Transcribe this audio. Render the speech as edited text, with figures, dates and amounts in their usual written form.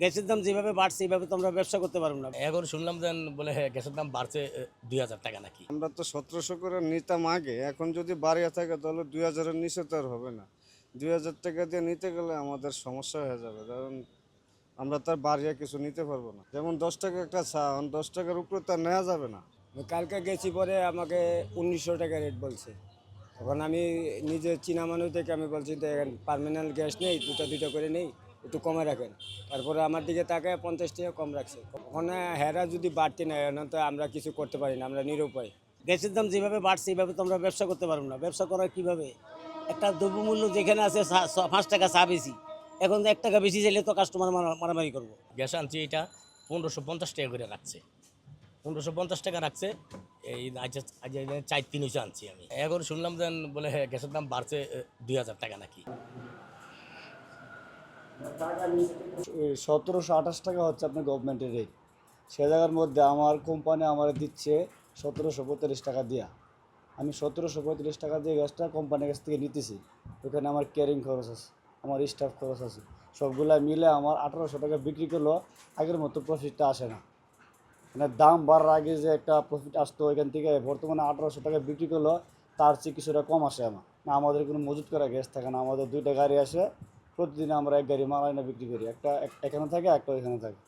গ্যাসের দাম যেভাবে বাড়ছে এইভাবে তো আমরা ব্যবসা করতে পারবো না। এখন শুনলাম যে বলে গ্যাসের দাম বাড়ছে 2000 টাকা নাকি। আমরা তো 1700 করে নিতাম আগে, এখন যদি বাড়িয়ে থাকে তাহলে 2000-এর নিচে তো আর হবে না। 2000 টাকা দিয়ে নিতে গেলে আমাদের সমস্যা হয়ে যাবে, কারণ আমরা তার বাড়িয়ে কিছু নিতে পারবো না। যেমন 10 টাকা একটা চা, 10 টাকার উপরে তো আর নেওয়া যাবে না। কালকে গেছি পরে আমাকে 1900 টাকা রেট বলছে। তখন আমি নিজে চীনা মানুষ দেখে আমি বলছি যে পার্মানেন্ট গ্যাস নেই, দুটো করে নেই, একটু কমে রাখেন। তারপরে আমার দিকে তাকায় 50 টাকা কম রাখছে। ওখানে হেরা যদি বাড়তি নেয় না তো আমরা কিছু করতে পারি না, আমরা নিরুপায়। গ্যাসের দাম যেভাবে বাড়ছে এইভাবে তো আমরা ব্যবসা করতে পারবো না। ব্যবসা করার কিভাবে? একটা দ্রব্যমূল্য যেখানে আছে 5 টাকা চা বেশি, এখন 1 টাকা বেশি চাইলে তো কাস্টমার মারামারি করবো। গ্যাস আনছি এটা 1550 টাকা করে রাখছে, 1550 টাকা রাখছে। এই আজ আজ 4-3 হয়েছে আনছি আমি। এখন শুনলাম যে বলে গ্যাসের দাম বাড়ছে 2000 টাকা নাকি। 1728 টাকা হচ্ছে আপনার গভর্নমেন্টের রেট। সে জায়গার মধ্যে আমার কোম্পানি আমার দিচ্ছে 1735 টাকা দিয়া। আমি 1735 টাকা দিয়ে গ্যাসটা কোম্পানির কাছ থেকে নিতেছি। ওখানে আমার ক্যারিং খরচ আছে, আমার স্টাফ খরচ আছে, সবগুলা মিলে আমার 1800 টাকা বিক্রি করলেও আগের মতো প্রফিটটা আসে না। মানে দাম বাড়ার আগে যে একটা প্রফিট আসতো ওইখান থেকে বর্তমানে 1800 টাকা বিক্রি করলেও তার চেয়ে কিছুটা কম আসে আমার। না আমাদের কোনো মজুত করা গ্যাস থাকে না, আমাদের 2টা গাড়ি আসে, প্রতিদিন আমরা 1 গাড়ি মাল আইনা বিক্রি করি। একটা এখানে থাকে, একটা ওইখানে থাকে।